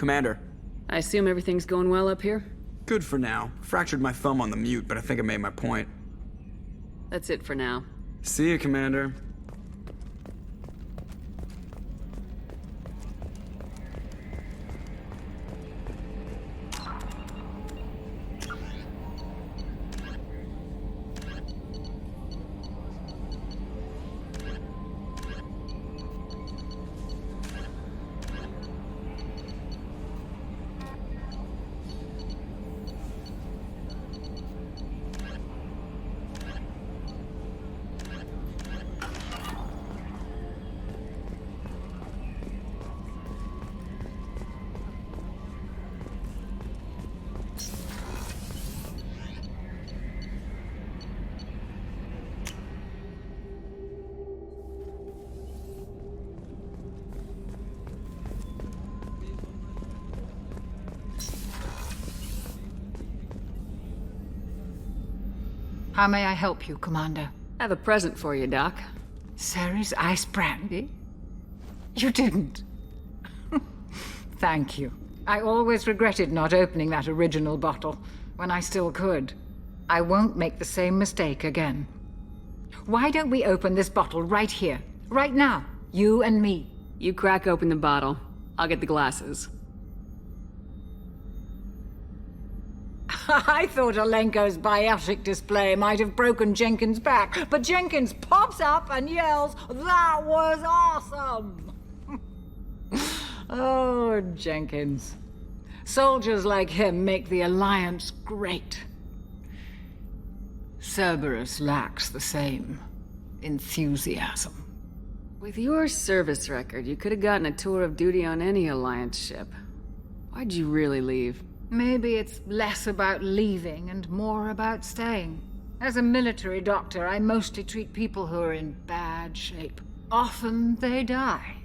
Commander. I assume everything's going well up here? Good for now. Fractured my thumb on the mute, but I think I made my point. That's it for now. See you, Commander. How may I help you, Commander? I have a present for you, Doc. Ceres ice brandy? You didn't. Thank you. I always regretted not opening that original bottle when I still could. I won't make the same mistake again. Why don't we open this bottle right here, right now, you and me? You crack open the bottle. I'll get the glasses. I thought Alenko's biotic display might have broken Jenkins' back, but Jenkins pops up and yells, "That was awesome!" Oh, Jenkins. Soldiers like him make the Alliance great. Cerberus lacks the same enthusiasm. With your service record, you could have gotten a tour of duty on any Alliance ship. Why'd you really leave? Maybe it's less about leaving and more about staying. As a military doctor, I mostly treat people who are in bad shape. Often they die.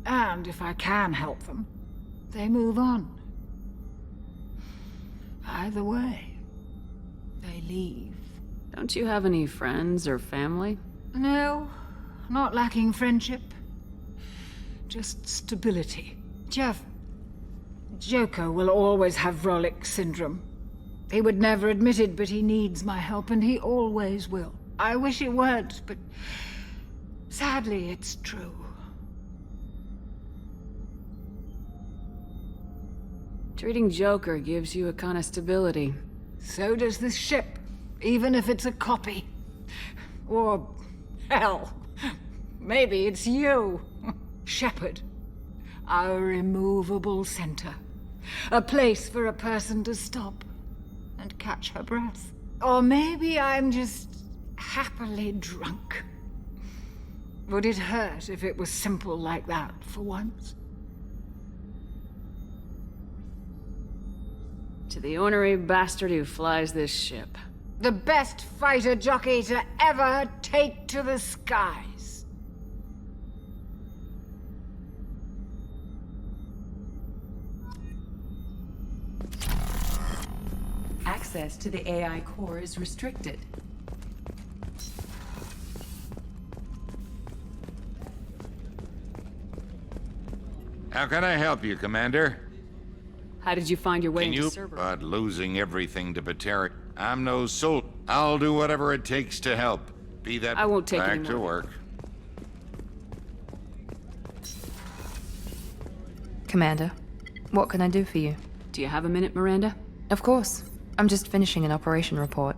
And if I can help them, they move on. Either way, they leave. Don't you have any friends or family? No, not lacking friendship. Just stability. Jeff, Joker will always have Vrolik syndrome. He would never admit it, but he needs my help, and he always will. I wish it weren't, but sadly, it's true. Treating Joker gives you a kind of stability. So does this ship, even if it's a copy. Or, hell, maybe it's you, Shepard. Our immovable center. A place for a person to stop and catch her breath. Or maybe I'm just happily drunk. Would it hurt if it was simple like that for once? To the ornery bastard who flies this ship. The best fighter jockey to ever take to the skies. Access to the AI core is restricted. How can I help you, Commander? How did you find your way Can into you? Cerberus? But losing everything to Bateri. I'm no soul. I'll do whatever it takes to help. Be that I won't take back any to more. work. Commander, what can I do for you? Do you have a minute, Miranda? Of course. I'm just finishing an operation report.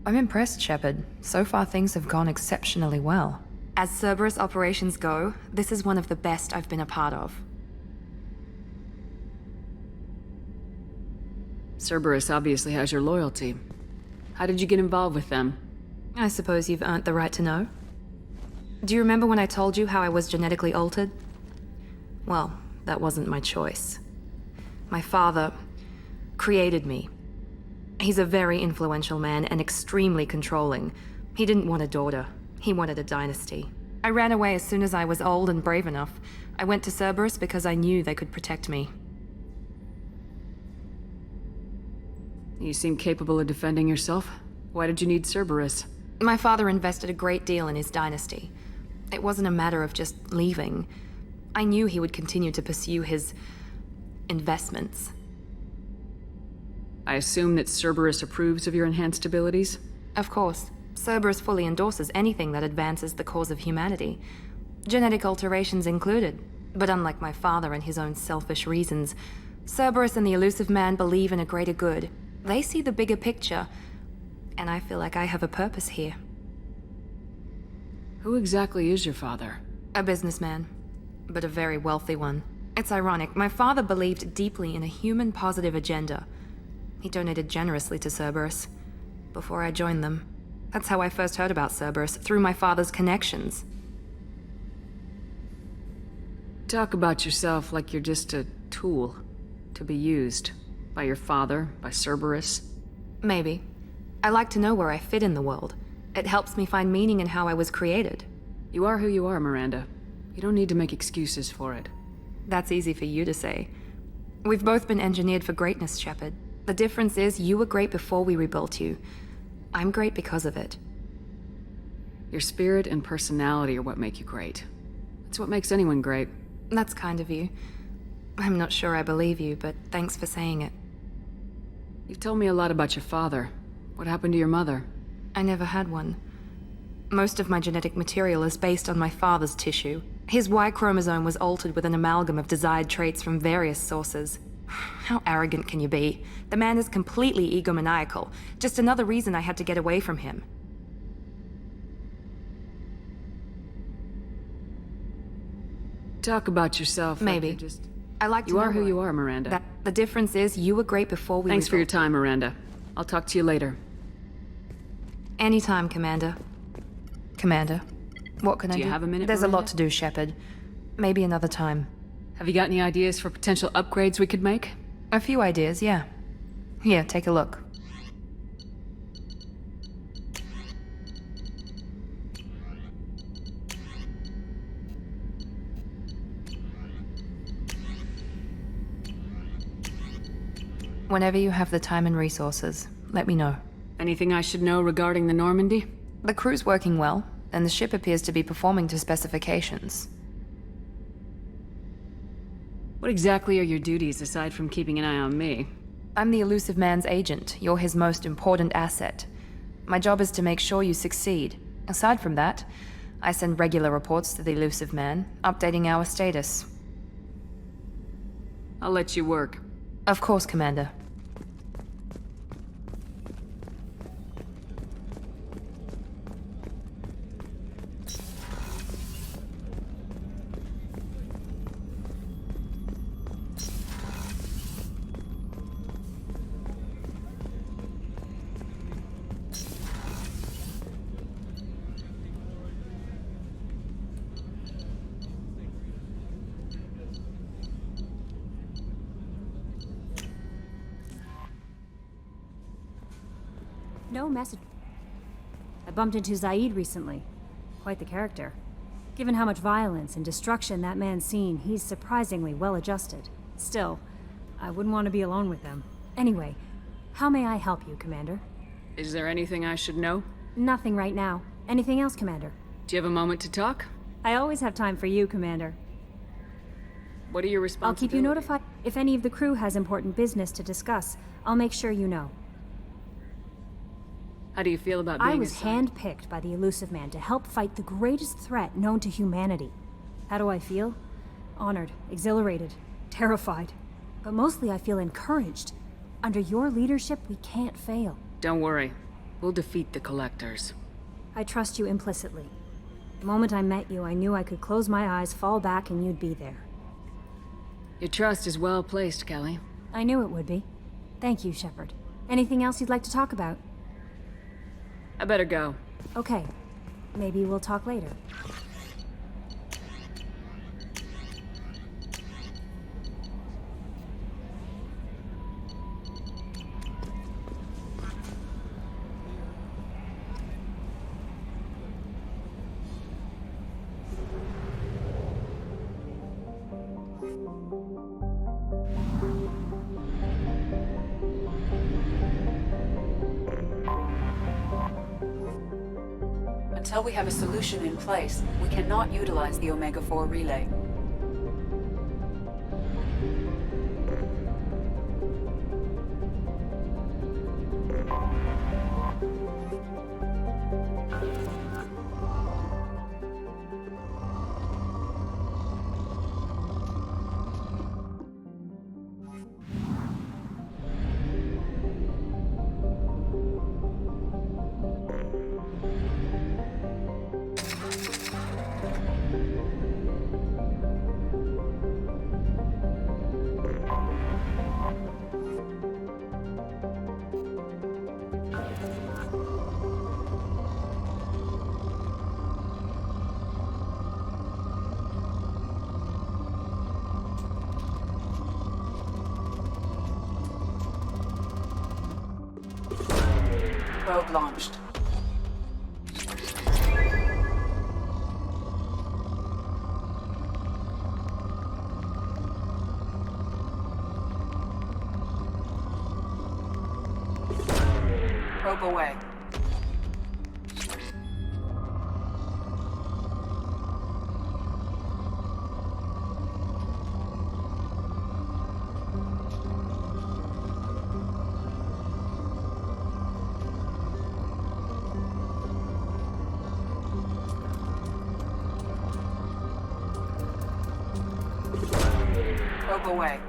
I'm impressed, Shepard. So far things have gone exceptionally well. As Cerberus operations go, this is one of the best I've been a part of. Cerberus obviously has your loyalty. How did you get involved with them? I suppose you've earned the right to know. Do you remember when I told you how I was genetically altered? Well, that wasn't my choice. My father created me. He's a very influential man and extremely controlling. He didn't want a daughter. He wanted a dynasty. I ran away as soon as I was old and brave enough. I went to Cerberus because I knew they could protect me. You seem capable of defending yourself. Why did you need Cerberus? My father invested a great deal in his dynasty. It wasn't a matter of just leaving. I knew he would continue to pursue his investments. I assume that Cerberus approves of your enhanced abilities? Of course, Cerberus fully endorses anything that advances the cause of humanity, genetic alterations included. But unlike my father and his own selfish reasons, Cerberus and the Elusive Man believe in a greater good. They see the bigger picture, and I feel like I have a purpose here. Who exactly is your father? A businessman, but a very wealthy one. It's ironic, my father believed deeply in a human-positive agenda. He donated generously to Cerberus before I joined them. That's how I first heard about Cerberus, through my father's connections. Talk about yourself like you're just a tool to be used by your father, by Cerberus. Maybe. I like to know where I fit in the world. It helps me find meaning in how I was created. You are who you are, Miranda. You don't need to make excuses for it. That's easy for you to say. We've both been engineered for greatness, Shepard. The difference is you were great before we rebuilt you. I'm great because of it. Your spirit and personality are what make you great. It's what makes anyone great. That's kind of you. I'm not sure I believe you, but thanks for saying it. You've told me a lot about your father. What happened to your mother? I never had one. Most of my genetic material is based on my father's tissue. His Y chromosome was altered with an amalgam of desired traits from various sources. How arrogant can you be? The man is completely egomaniacal. Just another reason I had to get away from him. Talk about yourself. Maybe. Like you're just... I like to You know are who who you are, Miranda. The difference is you were great before we Thanks for your rebuilt. time, Miranda. I'll talk to you later. Anytime, Commander. Commander, what can I do? Do you have a minute, There's a lot Miranda? to do, Shepard. Maybe another time. Have you got any ideas for potential upgrades we could make? A few ideas, yeah. Here, take a look. Whenever you have the time and resources, let me know. Anything I should know regarding the Normandy? The crew's working well, and the ship appears to be performing to specifications. What exactly are your duties aside from keeping an eye on me? I'm the Elusive Man's agent. You're his most important asset. My job is to make sure you succeed. Aside from that, I send regular reports to the Elusive Man, updating our status. I'll let you work. Of course, Commander. No message. I bumped into Zaid recently. Quite the character. Given how much violence and destruction that man's seen, he's surprisingly well adjusted. Still, I wouldn't want to be alone with him. Anyway, how may I help you, Commander? Is there anything I should know? Nothing right now. Anything else, Commander? Do you have a moment to talk? I always have time for you, Commander. What are your I'll responsibilities? keep you notified. If any of the crew has important business to discuss, I'll make sure you know. How do you feel about being I was assigned? handpicked by the Elusive Man to help fight the greatest threat known to humanity. How do I feel? Honored, exhilarated, terrified. But mostly I feel encouraged. Under your leadership, we can't fail. Don't worry. We'll defeat the Collectors. I trust you implicitly. The moment I met you, I knew I could close my eyes, fall back, and you'd be there. Your trust is well placed, Kelly. I knew it would be. Thank you, Shepard. Anything else you'd like to talk about? I better go. Okay. Maybe we'll talk later. Until we have a solution in place, we cannot utilize the Omega-4 relay. Probe launched. Probe away. Probe away.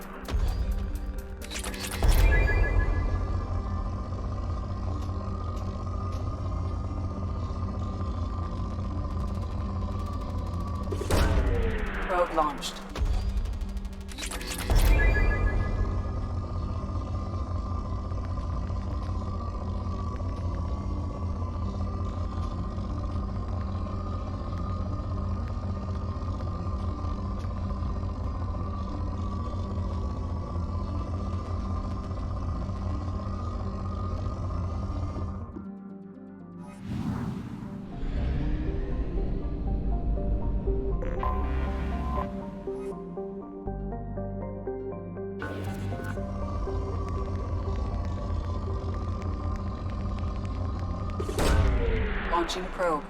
Probe launched. Launching probe.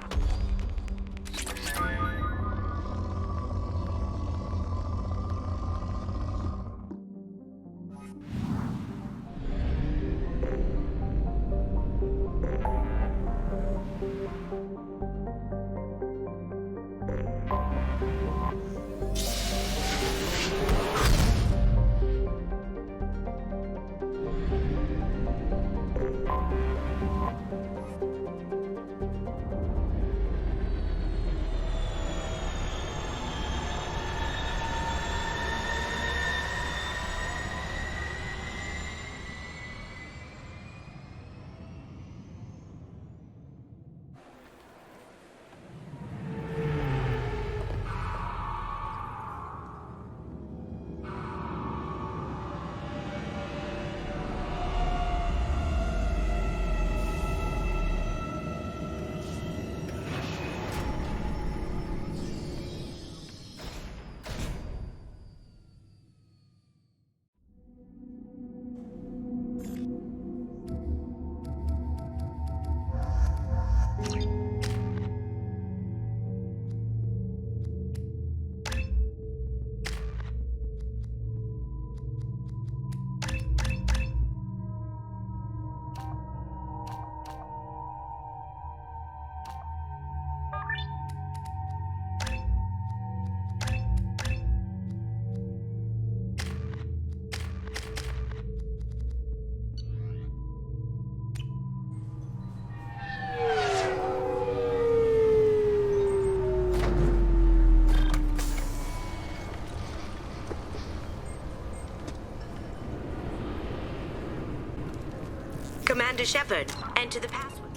Commander Shepard, enter the password.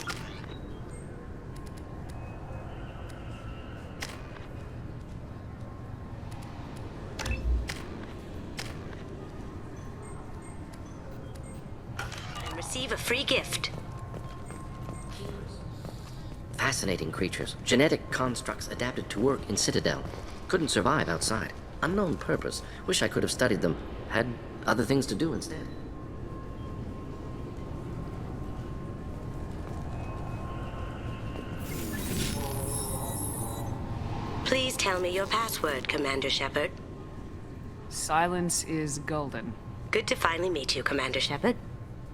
And receive a free gift. Fascinating creatures. Genetic constructs adapted to work in Citadel. Couldn't survive outside. Unknown purpose. Wish I could have studied them. Had other things to do instead. Please tell me your password, Commander Shepard. Silence is golden. Good to finally meet you, Commander Shepard.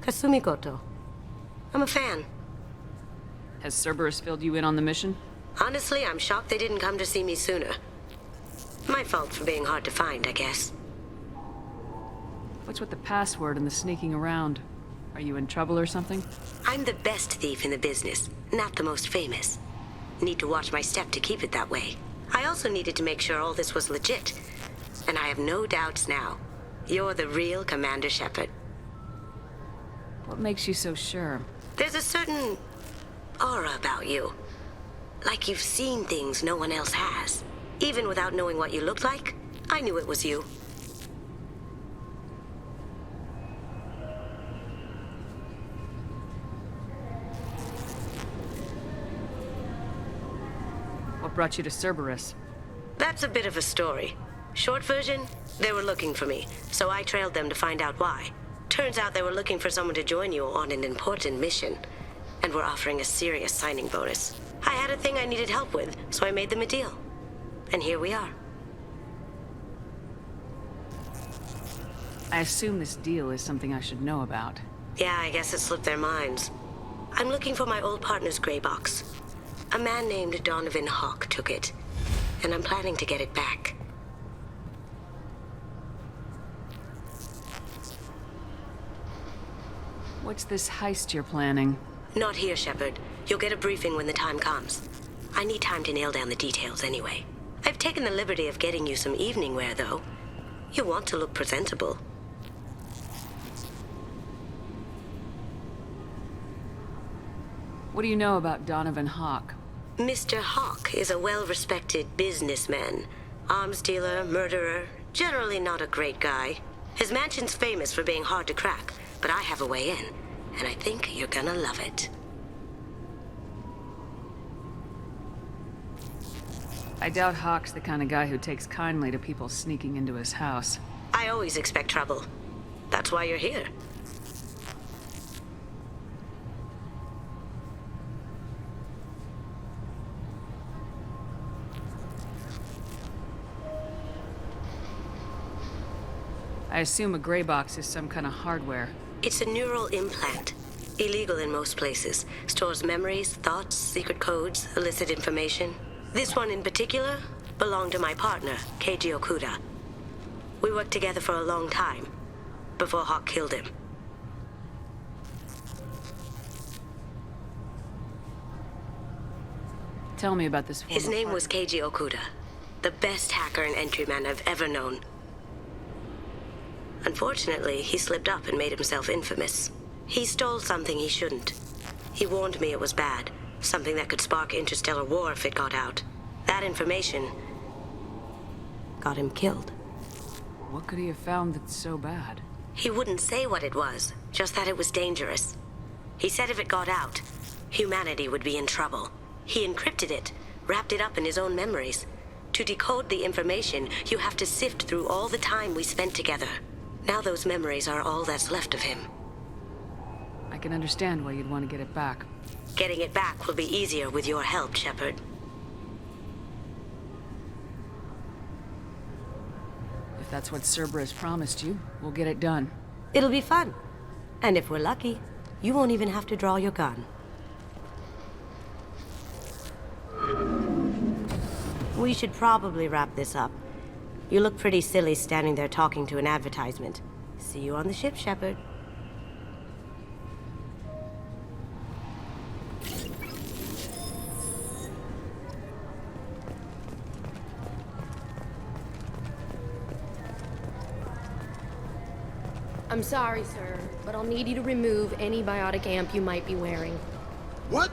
Kasumi Goto. I'm a fan. Has Cerberus filled you in on the mission? Honestly, I'm shocked they didn't come to see me sooner. My fault for being hard to find, I guess. What's with the password and the sneaking around? Are you in trouble or something? I'm the best thief in the business, not the most famous. Need to watch my step to keep it that way. I also needed to make sure all this was legit. And I have no doubts now. You're the real Commander Shepard. What makes you so sure? There's a certain aura about you. Like you've seen things no one else has. Even without knowing what you looked like, I knew it was you. What brought you to Cerberus? That's a bit of a story. Short version, they were looking for me, so I trailed them to find out why. Turns out they were looking for someone to join you on an important mission, and were offering a serious signing bonus. I had a thing I needed help with, so I made them a deal. And here we are. I assume this deal is something I should know about. Yeah, I guess it slipped their minds. I'm looking for my old partner's gray box. A man named Donovan Hawk took it, and I'm planning to get it back. What's this heist you're planning? Not here, Shepard. You'll get a briefing when the time comes. I need time to nail down the details anyway. I've taken the liberty of getting you some evening wear, though. You want to look presentable. What do you know about Donovan Hawk? Mr. Hawk is a well-respected businessman. Arms dealer, murderer, generally not a great guy. His mansion's famous for being hard to crack, but I have a way in, and I think you're gonna love it. I doubt Hawk's the kind of guy who takes kindly to people sneaking into his house. I always expect trouble. That's why you're here. I assume a gray box is some kind of hardware. It's a neural implant. Illegal in most places. Stores memories, thoughts, secret codes, illicit information. This one in particular belonged to my partner, Keiji Okuda. We worked together for a long time, before Hawk killed him. Tell me about this former His name partner. was Keiji Okuda, the best hacker and entryman I've ever known. Unfortunately, he slipped up and made himself infamous. He stole something he shouldn't. He warned me it was bad, something that could spark interstellar war if it got out. That information got him killed. What could he have found that's so bad? He wouldn't say what it was, just that it was dangerous. He said if it got out, humanity would be in trouble. He encrypted it, wrapped it up in his own memories. To decode the information, you have to sift through all the time we spent together. Now those memories are all that's left of him. I can understand why you'd want to get it back. Getting it back will be easier with your help, Shepard. If that's what Cerberus promised you, we'll get it done. It'll be fun. And if we're lucky, you won't even have to draw your gun. We should probably wrap this up. You look pretty silly standing there talking to an advertisement. See you on the ship, Shepard. I'm sorry, sir, but I'll need you to remove any biotic amp you might be wearing. What?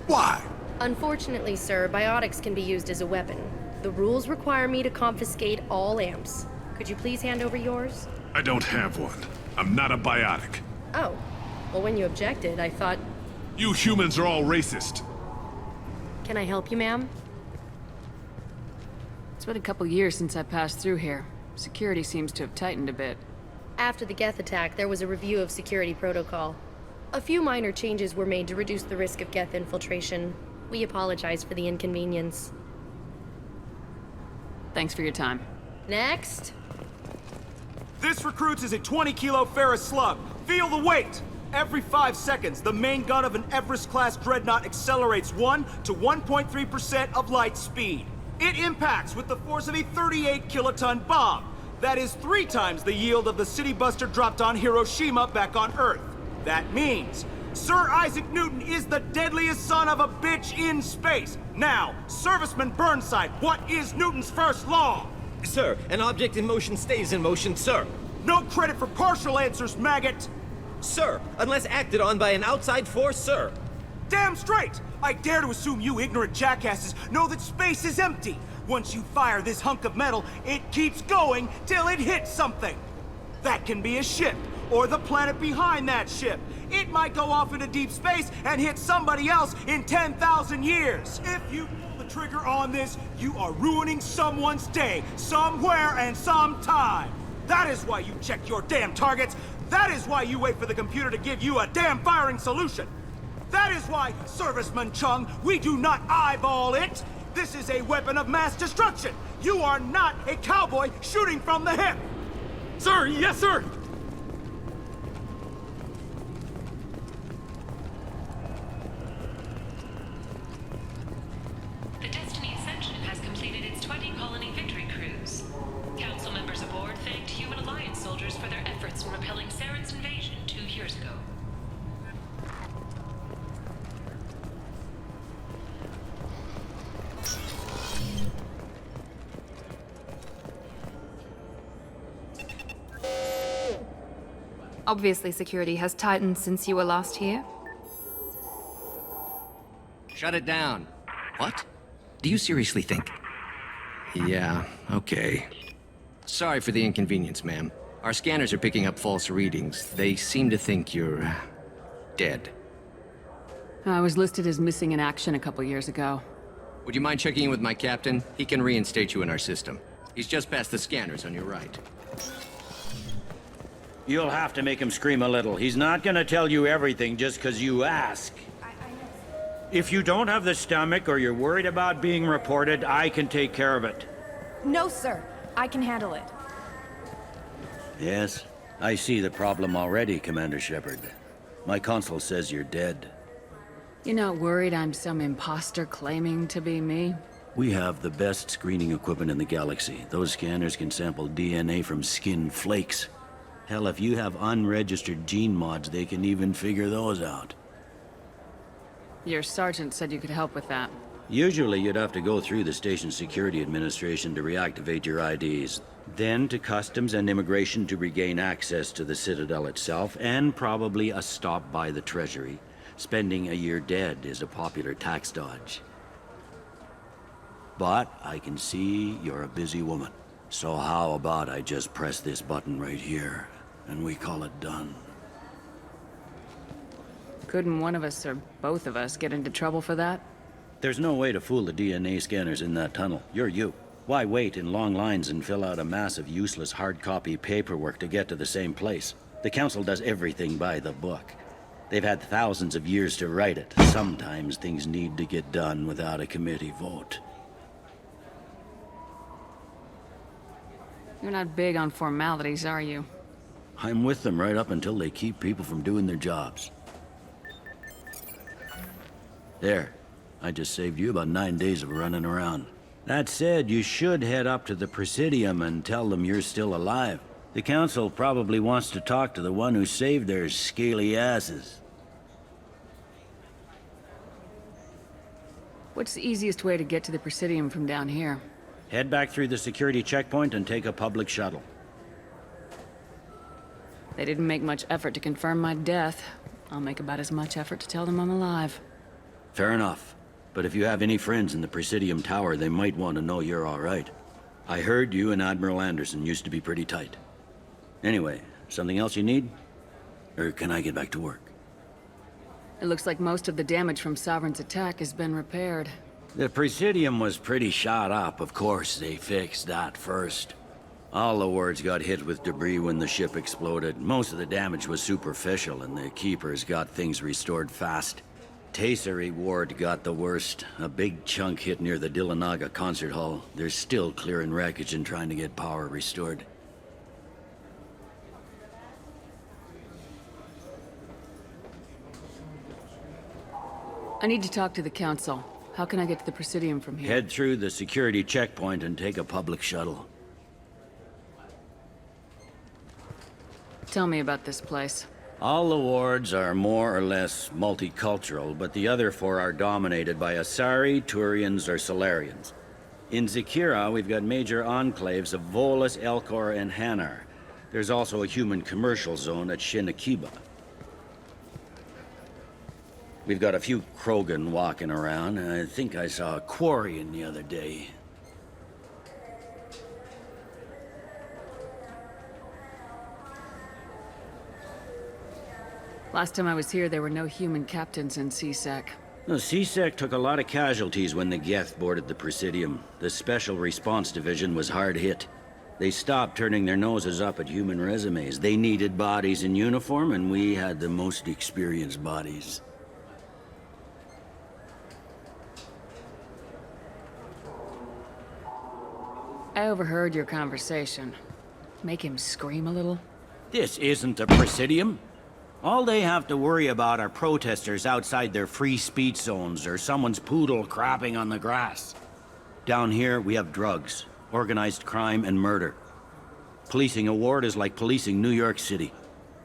Why? Unfortunately, sir, biotics can be used as a weapon. The rules require me to confiscate all amps. Could you please hand over yours? I don't have one. I'm not a biotic. Oh. Well, when you objected, I thought... You humans are all racist. Can I help you, ma'am? It's been a couple years since I passed through here. Security seems to have tightened a bit. After the Geth attack, there was a review of security protocol. A few minor changes were made to reduce the risk of Geth infiltration. We apologize for the inconvenience. Thanks for your time. Next. This recruits is a 20-kilo ferrous slug. Feel the weight! Every 5 seconds, the main gun of an Everest-class dreadnought accelerates 1 to 1.3% of light speed. It impacts with the force of a 38-kiloton bomb. That is 3 times the yield of the city buster dropped on Hiroshima back on Earth. That means Sir Isaac Newton is the deadliest son of a bitch in space. Now, Serviceman Burnside, what is Newton's first law? Sir, an object in motion stays in motion, sir. No credit for partial answers, maggot! Sir, unless acted on by an outside force, sir. Damn straight! I dare to assume you ignorant jackasses know that space is empty. Once you fire this hunk of metal, it keeps going till it hits something. That can be a ship, or the planet behind that ship. It might go off into deep space and hit somebody else in 10,000 years. If you pull the trigger on this, you are ruining someone's day, somewhere and sometime. That is why you check your damn targets. That is why you wait for the computer to give you a damn firing solution. That is why, Serviceman Chung, we do not eyeball it. This is a weapon of mass destruction. You are not a cowboy shooting from the hip. Sir, yes, sir! The Destiny Ascension has completed its 20-colony victory cruise. Council members aboard thanked Human Alliance soldiers for their efforts in repelling Saren's invasion 2 years ago. Obviously, security has tightened since you were last here. Shut it down. What? Do you seriously think? Yeah, okay. Sorry for the inconvenience, ma'am. Our scanners are picking up false readings. They seem to think you're dead. I was listed as missing in action a couple years ago. Would you mind checking in with my captain? He can reinstate you in our system. He's just past the scanners on your right. You'll have to make him scream a little. He's not gonna tell you everything just 'cause you ask. If you don't have the stomach or you're worried about being reported, I can take care of it. No, sir. I can handle it. Yes, I see the problem already, Commander Shepard. My console says you're dead. You're not worried I'm some imposter claiming to be me? We have the best screening equipment in the galaxy. Those scanners can sample DNA from skin flakes. Hell, if you have unregistered gene mods, they can even figure those out. Your sergeant said you could help with that. Usually you'd have to go through the station security administration to reactivate your IDs, then to customs and immigration to regain access to the Citadel itself, and probably a stop by the Treasury. Spending a year dead is a popular tax dodge. But I can see you're a busy woman. So how about I just press this button right here, and we call it done? Couldn't one of us or both of us get into trouble for that? There's no way to fool the DNA scanners in that tunnel. You're you. Why wait in long lines and fill out a massive useless hard copy paperwork to get to the same place? The Council does everything by the book. They've had thousands of years to write it. Sometimes things need to get done without a committee vote. You're not big on formalities, are you? I'm with them right up until they keep people from doing their jobs. There. I just saved you about 9 days of running around. That said, you should head up to the Presidium and tell them you're still alive. The Council probably wants to talk to the one who saved their scaly asses. What's the easiest way to get to the Presidium from down here? Head back through the security checkpoint and take a public shuttle. They didn't make much effort to confirm my death. I'll make about as much effort to tell them I'm alive. Fair enough. But if you have any friends in the Presidium Tower, they might want to know you're all right. I heard you and Admiral Anderson used to be pretty tight. Anyway, something else you need? Or can I get back to work? It looks like most of the damage from Sovereign's attack has been repaired. The Presidium was pretty shot up. Of course, they fixed that first. All the wards got hit with debris when the ship exploded. Most of the damage was superficial, and the Keepers got things restored fast. Tasery Ward got the worst. A big chunk hit near the Dillanaga concert hall. They're still clearing wreckage and trying to get power restored. I need to talk to the Council. How can I get to the Presidium from here? Head through the security checkpoint and take a public shuttle. Tell me about this place. All the wards are more or less multicultural, but the other four are dominated by Asari, Turians, or Solarians. In Zakira, we've got major enclaves of Volus, Elcor, and Hanar. There's also a human commercial zone at Shinakiba. We've got a few Krogan walking around, and I think I saw a Quarian the other day. Last time I was here, there were no human captains in CSEC. The CSEC took a lot of casualties when the Geth boarded the Presidium. The Special Response Division was hard hit. They stopped turning their noses up at human resumes. They needed bodies in uniform, and we had the most experienced bodies. I overheard your conversation. Make him scream a little? This isn't a Presidium. All they have to worry about are protesters outside their free speech zones or someone's poodle crapping on the grass. Down here, we have drugs, organized crime, and murder. Policing a ward is like policing New York City.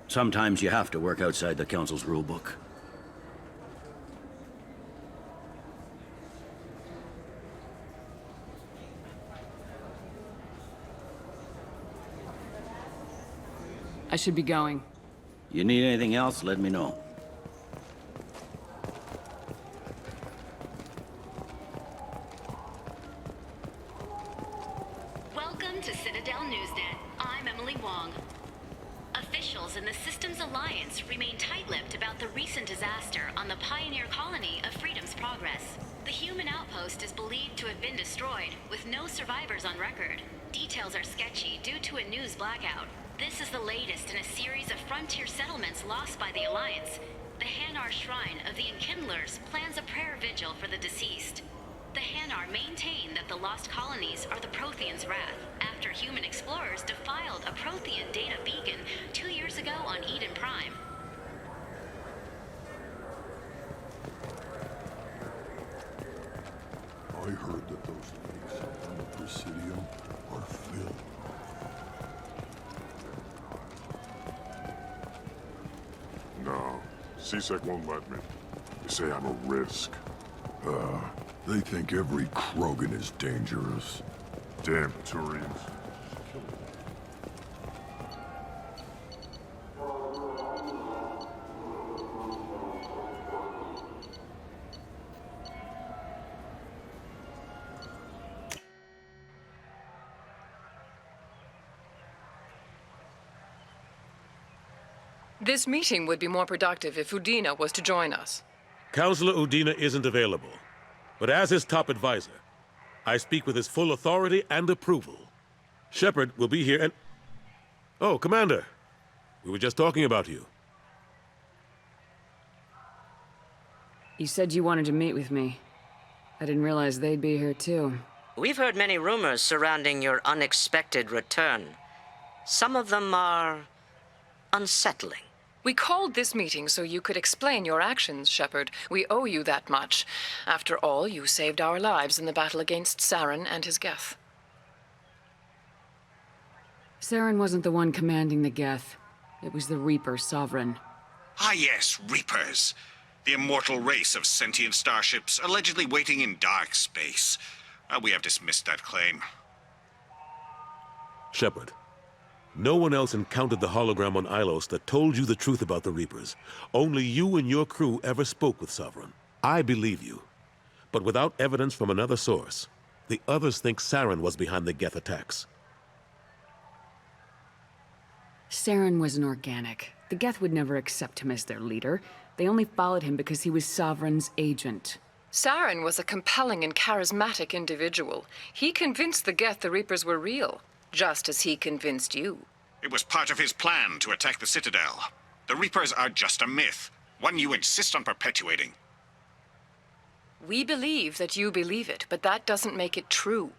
Sometimes you have to work outside the Council's rulebook. I should be going. You need anything else, let me know. Welcome to Citadel Newsnet. I'm Emily Wong. Officials in the Systems Alliance remain tight-lipped about the recent disaster on the pioneer colony of Freedom's Progress. The human outpost is believed to have been destroyed, with no survivors on record. Details are sketchy due to a news blackout. This is the latest in a series of frontier settlements lost by the Alliance. The Hanar Shrine of the Enkindlers plans a prayer vigil for the deceased. The Hanar maintain that the lost colonies are the Protheans' wrath, after human explorers defiled a Prothean data beacon 2 years ago on Eden Prime. I heard that those lakes on the Presidium are filled. No, CSEC won't let me. They say I'm a risk. They think every Krogan is dangerous. Damn Turians. This meeting would be more productive if Udina was to join us. Counselor Udina isn't available, but as his top advisor, I speak with his full authority and approval. Shepard will be here and... Oh, Commander. We were just talking about you. You said you wanted to meet with me. I didn't realize they'd be here too. We've heard many rumors surrounding your unexpected return. Some of them are unsettling. We called this meeting so you could explain your actions, Shepard. We owe you that much. After all, you saved our lives in the battle against Saren and his Geth. Saren wasn't the one commanding the Geth. It was the Reaper Sovereign. Ah yes, Reapers. The immortal race of sentient starships allegedly waiting in dark space. We have dismissed that claim. Shepard, no one else encountered the hologram on Ilos that told you the truth about the Reapers. Only you and your crew ever spoke with Sovereign. I believe you. But without evidence from another source, the others think Saren was behind the Geth attacks. Saren was an organic. The Geth would never accept him as their leader. They only followed him because he was Sovereign's agent. Saren was a compelling and charismatic individual. He convinced the Geth the Reapers were real, just as he convinced you. It was part of his plan to attack the Citadel. The Reapers are just a myth, one you insist on perpetuating. We believe that you believe it, but that doesn't make it true.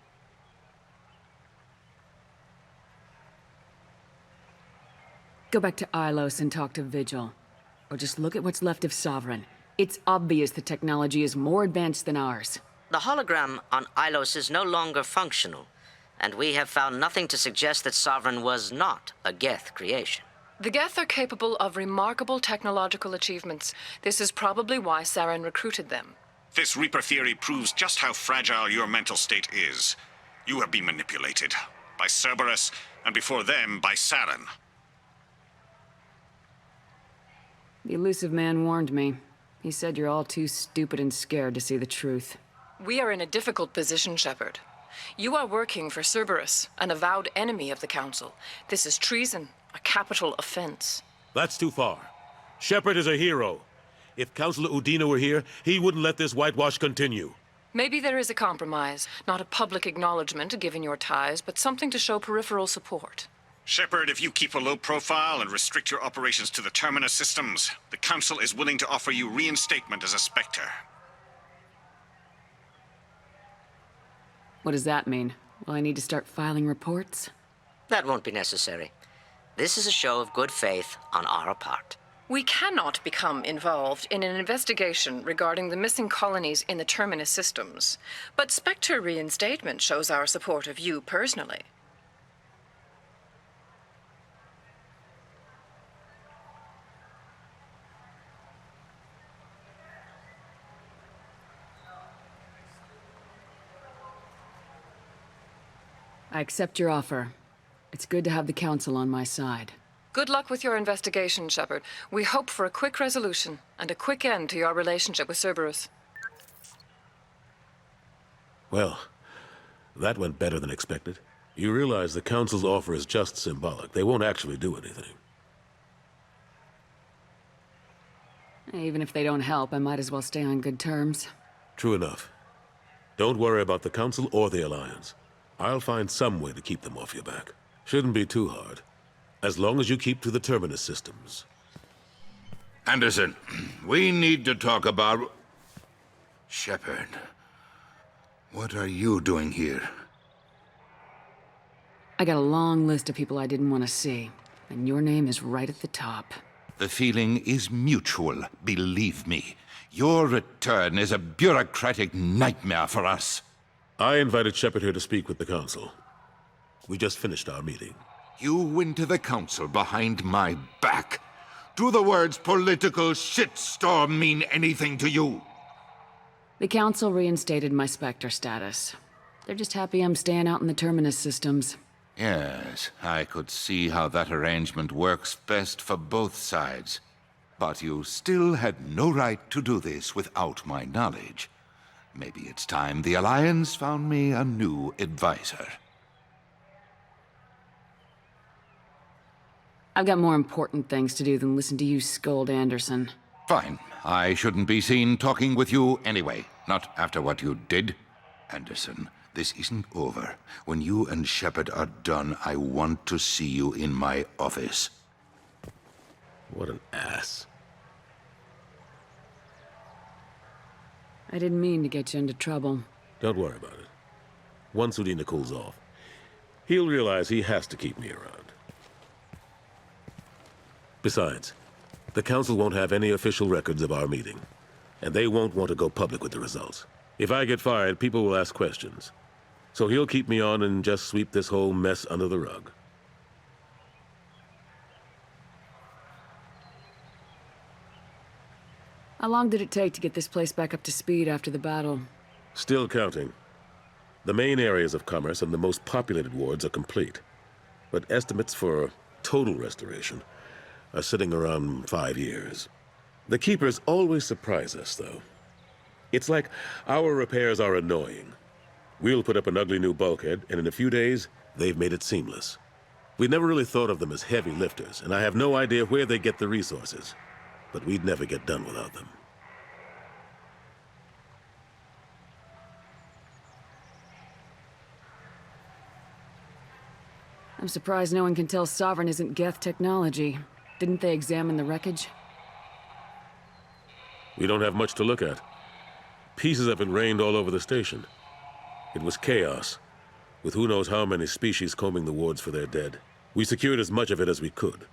Go back to Ilos and talk to Vigil. Or just look at what's left of Sovereign. It's obvious the technology is more advanced than ours. The hologram on Ilos is no longer functional, and we have found nothing to suggest that Sovereign was not a Geth creation. The Geth are capable of remarkable technological achievements. This is probably why Saren recruited them. This Reaper theory proves just how fragile your mental state is. You have been manipulated. By Cerberus, and before them, by Saren. The elusive man warned me. He said you're all too stupid and scared to see the truth. We are in a difficult position, Shepard. You are working for Cerberus, an avowed enemy of the Council. This is treason, a capital offense. That's too far. Shepard is a hero. If Councilor Udina were here, he wouldn't let this whitewash continue. Maybe there is a compromise. Not a public acknowledgement given your ties, but something to show peripheral support. Shepard, if you keep a low profile and restrict your operations to the Terminus systems, the Council is willing to offer you reinstatement as a Spectre. What does that mean? Will I need to start filing reports? That won't be necessary. This is a show of good faith on our part. We cannot become involved in an investigation regarding the missing colonies in the Terminus systems, but Spectre reinstatement shows our support of you personally. I accept your offer. It's good to have the Council on my side. Good luck with your investigation, Shepard. We hope for a quick resolution and a quick end to your relationship with Cerberus. Well, that went better than expected. You realize the Council's offer is just symbolic. They won't actually do anything. Even if they don't help, I might as well stay on good terms. True enough. Don't worry about the Council or the Alliance. I'll find some way to keep them off your back. Shouldn't be too hard. As long as you keep to the Terminus systems. Anderson, we need to talk about... Shepard, what are you doing here? I got a long list of people I didn't want to see, and your name is right at the top. The feeling is mutual, believe me. Your return is a bureaucratic nightmare for us. I invited Shepard here to speak with the Council. We just finished our meeting. You went to the Council behind my back. Do the words political shitstorm mean anything to you? The Council reinstated my Spectre status. They're just happy I'm staying out in the Terminus systems. Yes, I could see how that arrangement works best for both sides. But you still had no right to do this without my knowledge. Maybe it's time the Alliance found me a new advisor. I've got more important things to do than listen to you scold Anderson. Fine. I shouldn't be seen talking with you anyway. Not after what you did. Anderson, this isn't over. When you and Shepard are done, I want to see you in my office. What an ass. I didn't mean to get you into trouble. Don't worry about it. Once Udina cools off, he'll realize he has to keep me around. Besides, the Council won't have any official records of our meeting, and they won't want to go public with the results. If I get fired, people will ask questions. So he'll keep me on and just sweep this whole mess under the rug. How long did it take to get this place back up to speed after the battle? Still counting. The main areas of commerce and the most populated wards are complete. But estimates for total restoration are sitting around 5 years. The Keepers always surprise us, though. It's like our repairs are annoying. We'll put up an ugly new bulkhead, and in a few days, they've made it seamless. We never really thought of them as heavy lifters, and I have no idea where they get the resources. But we'd never get done without them. I'm surprised no one can tell Sovereign isn't Geth technology. Didn't they examine the wreckage? We don't have much to look at. Pieces have been rained all over the station. It was chaos, with who knows how many species combing the wards for their dead. We secured as much of it as we could.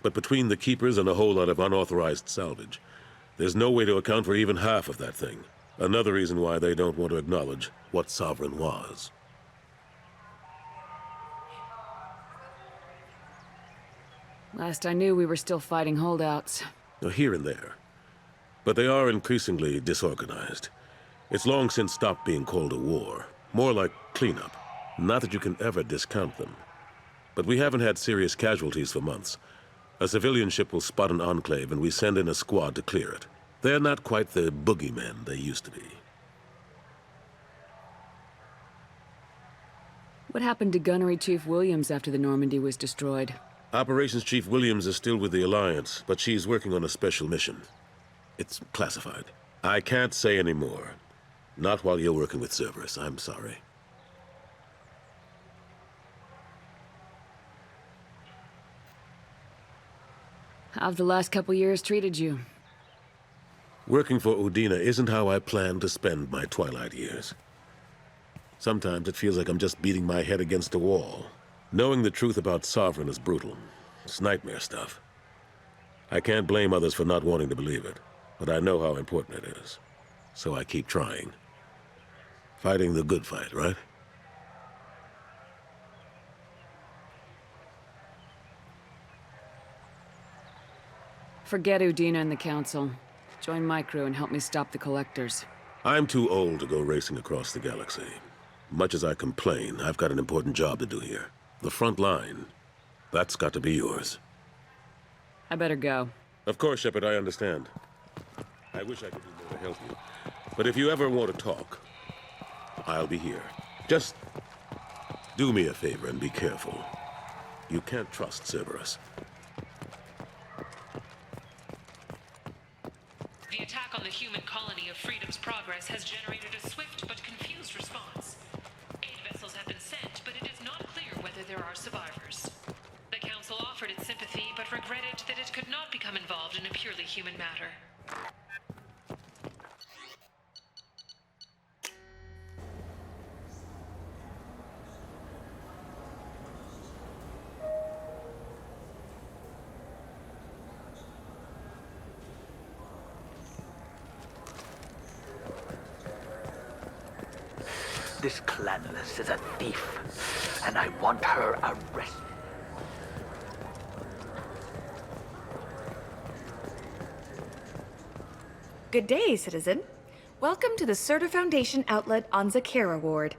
But between the Keepers and a whole lot of unauthorized salvage, there's no way to account for even half of that thing. Another reason why they don't want to acknowledge what Sovereign was. Last I knew, we were still fighting holdouts. Here and there. But they are increasingly disorganized. It's long since stopped being called a war. More like cleanup. Not that you can ever discount them. But we haven't had serious casualties for months. A civilian ship will spot an enclave and we send in a squad to clear it. They're not quite the boogeymen they used to be. What happened to Gunnery Chief Williams after the Normandy was destroyed? Operations Chief Williams is still with the Alliance, but she's working on a special mission. It's classified. I can't say any more. Not while you're working with Cerberus, I'm sorry. How've the last couple years treated you? Working for Udina isn't how I planned to spend my twilight years. Sometimes it feels like I'm just beating my head against a wall. Knowing the truth about Sovereign is brutal. It's nightmare stuff. I can't blame others for not wanting to believe it, but I know how important it is. So I keep trying. Fighting the good fight, right? Forget Udina and the Council. Join my crew and help me stop the Collectors. I'm too old to go racing across the galaxy. Much as I complain, I've got an important job to do here. The front line. That's got to be yours. I better go. Of course, Shepard, I understand. I wish I could do more to help you. But if you ever want to talk, I'll be here. Just do me a favor and be careful. You can't trust Cerberus. The attack on the human colony of Freedom's Progress has generated a swift but confused response. 8 vessels have been sent, but it is not clear whether there are survivors. The Council offered its sympathy, but regretted that it could not become involved in a purely human matter. This Clanless is a thief, and I want her arrested. Good day, citizen. Welcome to the Certa Foundation outlet on Zakera Ward.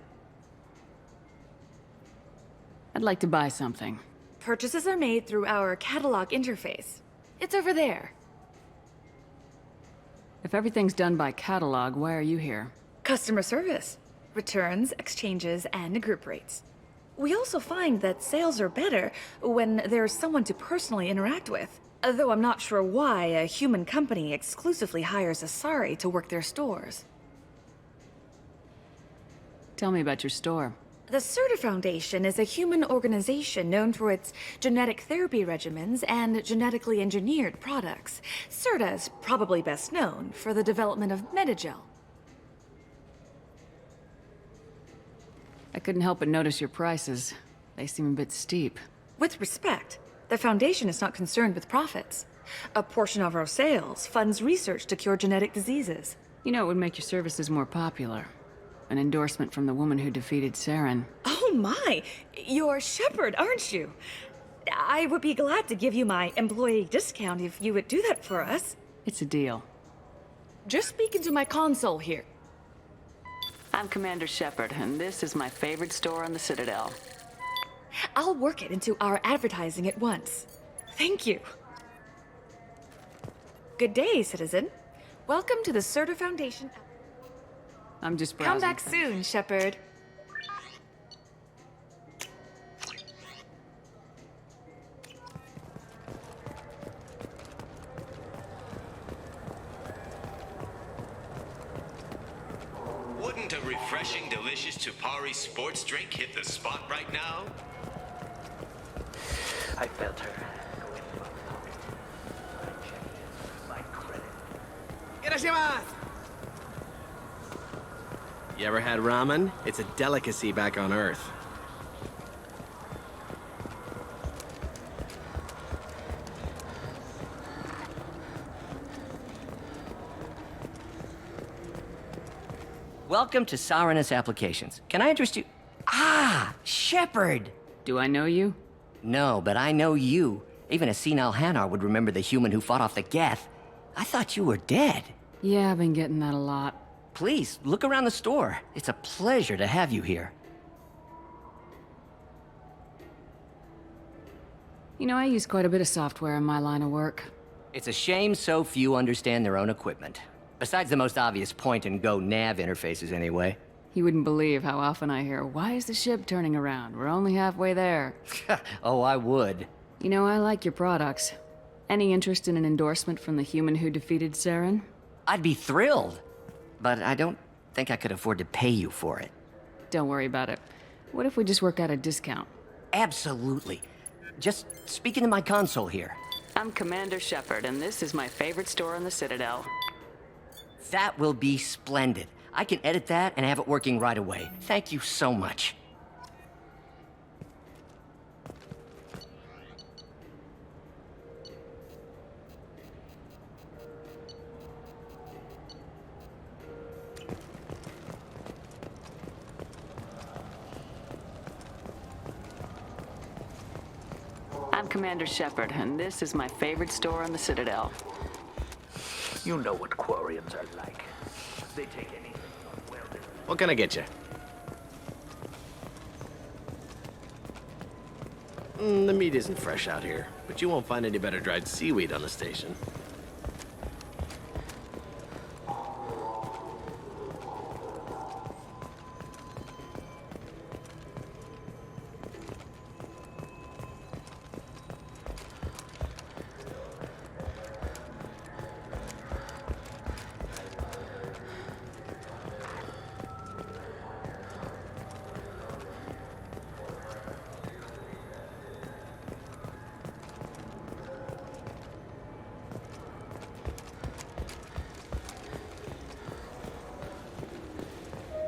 I'd like to buy something. Purchases are made through our catalog interface. It's over there. If everything's done by catalog, why are you here? Customer service. Returns, exchanges, and group rates. We also find that sales are better when there's someone to personally interact with. Though I'm not sure why a human company exclusively hires Asari to work their stores. Tell me about your store. The Certa Foundation is a human organization known for its genetic therapy regimens and genetically engineered products. Certa is probably best known for the development of Metagel. I couldn't help but notice your prices. They seem a bit steep. With respect, the Foundation is not concerned with profits. A portion of our sales funds research to cure genetic diseases. You know, it would make your services more popular. An endorsement from the woman who defeated Saren. Oh my! You're Shepard, aren't you? I would be glad to give you my employee discount if you would do that for us. It's a deal. Just speak into my console here. I'm Commander Shepard, and this is my favorite store on the Citadel. I'll work it into our advertising at once. Thank you. Good day, citizen. Welcome to the Certa Foundation. I'm just browsing. Come back soon, Shepard. Wouldn't a refreshing, delicious Chupari sports drink hit the spot right now? I felt her. You ever had ramen? It's a delicacy back on Earth. Welcome to Sarenus Applications. Can I interest you? Ah, Shepard! Do I know you? No, but I know you. Even a senile Hanar would remember the human who fought off the Geth. I thought you were dead. Yeah, I've been getting that a lot. Please, look around the store. It's a pleasure to have you here. You know, I use quite a bit of software in my line of work. It's a shame so few understand their own equipment. Besides the most obvious point-and-go nav interfaces, anyway. You wouldn't believe how often I hear, "Why is the ship turning around? We're only halfway there." Oh, I would. You know, I like your products. Any interest in an endorsement from the human who defeated Saren? I'd be thrilled, but I don't think I could afford to pay you for it. Don't worry about it. What if we just work out a discount? Absolutely. Just speak into my console here. I'm Commander Shepard, and this is my favorite store on the Citadel. That will be splendid. I can edit that and have it working right away. Thank you so much. I'm Commander Shepard, and this is my favorite store on the Citadel. You know what Quarians are like. They take anything well. What can I get you? The meat isn't fresh out here, but you won't find any better dried seaweed on the station.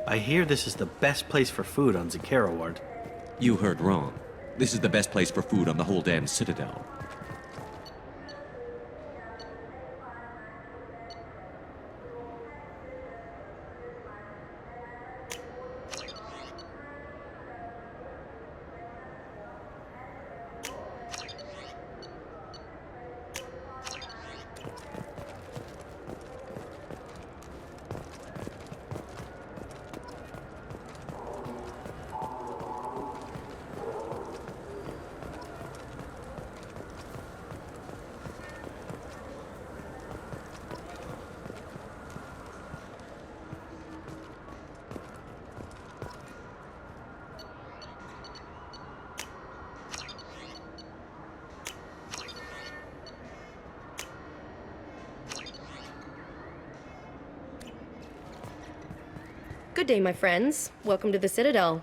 I hear this is the best place for food on Zakara Ward. You heard wrong. This is the best place for food on the whole damn Citadel. Good day, my friends. Welcome to the Citadel.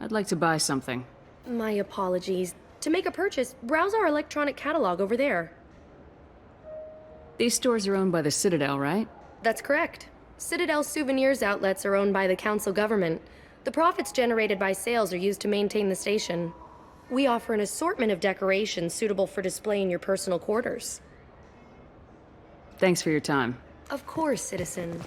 I'd like to buy something. My apologies. To make a purchase, browse our electronic catalog over there. These stores are owned by the Citadel, right? That's correct. Citadel souvenirs outlets are owned by the Council government. The profits generated by sales are used to maintain the station. We offer an assortment of decorations suitable for display in your personal quarters. Thanks for your time. Of course, citizen.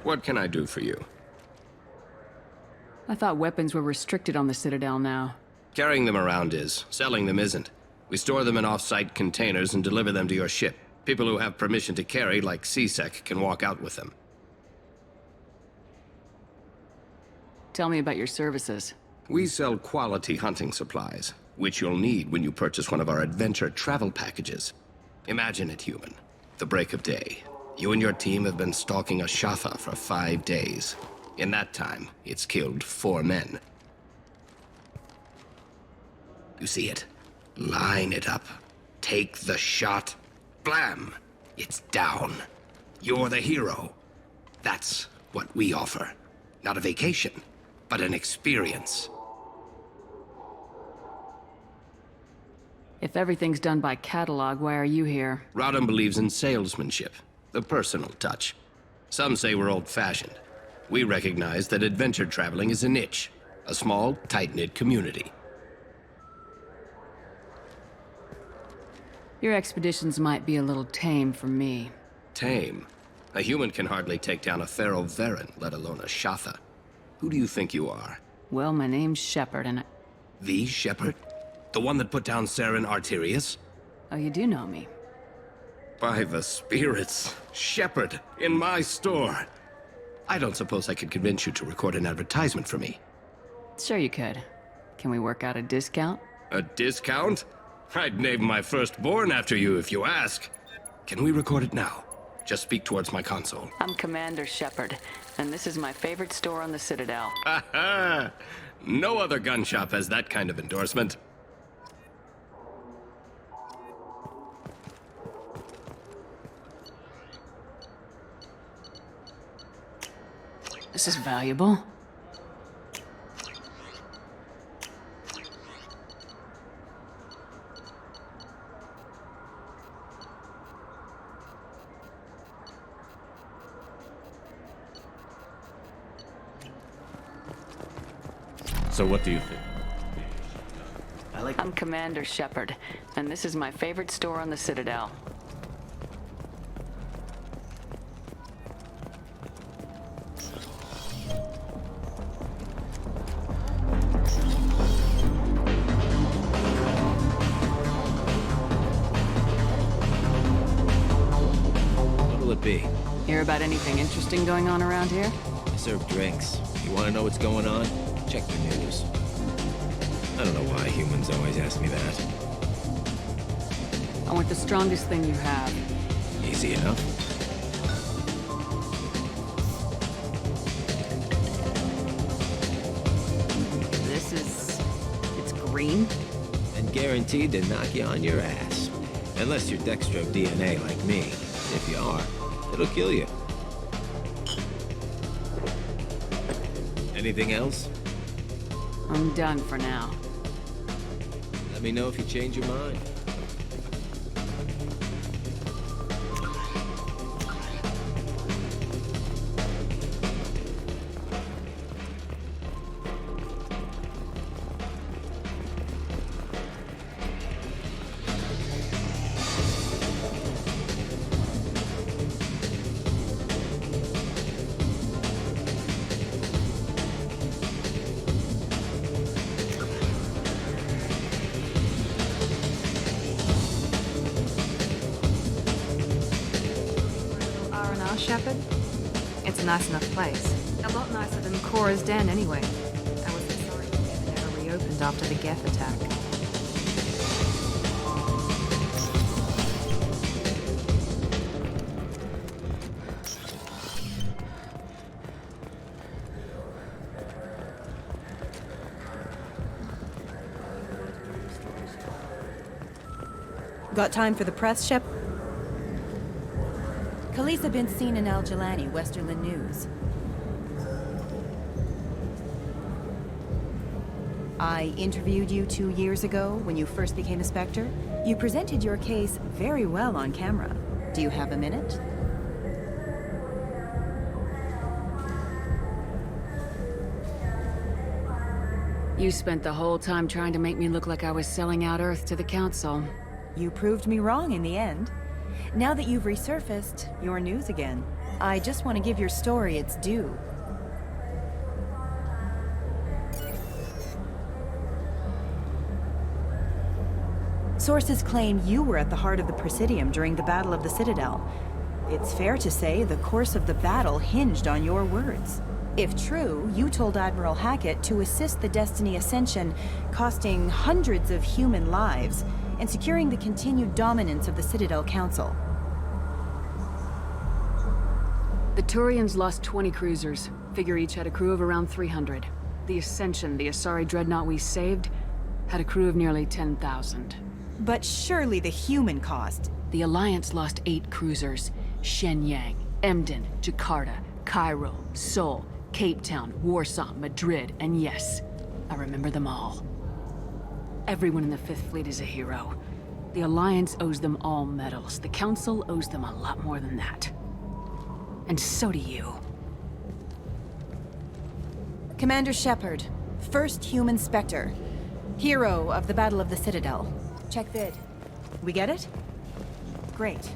What can I do for you? I thought weapons were restricted on the Citadel now. Carrying them around is. Selling them isn't. We store them in off-site containers and deliver them to your ship. People who have permission to carry, like CSEC, can walk out with them. Tell me about your services. We sell quality hunting supplies, which you'll need when you purchase one of our adventure travel packages. Imagine it, human. The break of day. You and your team have been stalking a Shatha for 5 days. In that time, it's killed 4 men. You see it? Line it up. Take the shot. Blam! It's down. You're the hero. That's what we offer. Not a vacation, but an experience. If everything's done by catalog, why are you here? Rodham believes in salesmanship, the personal touch. Some say we're old-fashioned. We recognize that adventure traveling is a niche, a small, tight-knit community. Your expeditions might be a little tame for me. Tame? A human can hardly take down a Pharaoh Varen, let alone a Shatha. Who do you think you are? Well, my name's Shepard, and The Shepard? The one that put down Saren Arterius? Oh, you do know me. By the spirits, Shepard, in my store. I don't suppose I could convince you to record an advertisement for me. Sure you could. Can we work out a discount? A discount? I'd name my firstborn after you if you ask. Can we record it now? Just speak towards my console. I'm Commander Shepard, and this is my favorite store on the Citadel. Ha ha! No other gun shop has that kind of endorsement. This is valuable. So what do you think? I'm Commander Shepard, and this is my favorite store on the Citadel. What'll it be? Hear about anything interesting going on around here? I serve drinks. You want to know what's going on? Check the news. I don't know why humans always ask me that. I want the strongest thing you have. Easy enough. It's green? And guaranteed to knock you on your ass. Unless you're dextro DNA like me. If you are, it'll kill you. Anything else? I'm done for now. Let me know if you change your mind. Shepard? It's a nice enough place. A lot nicer than Cora's den, anyway. I wasn't sorry it never reopened after the Geth attack. Got time for the press, Shep? Khaleesa been seen in Al Jalani, Westerland News. I interviewed you 2 years ago when you first became a Spectre. You presented your case very well on camera. Do you have a minute? You spent the whole time trying to make me look like I was selling out Earth to the Council. You proved me wrong in the end. Now that you've resurfaced, you're news again. I just want to give your story its due. Sources claim you were at the heart of the Presidium during the Battle of the Citadel. It's fair to say the course of the battle hinged on your words. If true, you told Admiral Hackett to assist the Destiny Ascension, costing hundreds of human lives, and securing the continued dominance of the Citadel Council. The Turians lost 20 cruisers. Figure each had a crew of around 300. The Ascension, the Asari dreadnought we saved, had a crew of nearly 10,000. But surely the human cost. The Alliance lost 8 cruisers. Shenyang, Emden, Jakarta, Cairo, Seoul, Cape Town, Warsaw, Madrid, and yes, I remember them all. Everyone in the Fifth Fleet is a hero. The Alliance owes them all medals. The Council owes them a lot more than that. And so do you. Commander Shepard, first human Spectre. Hero of the Battle of the Citadel. Check vid. We get it? Great.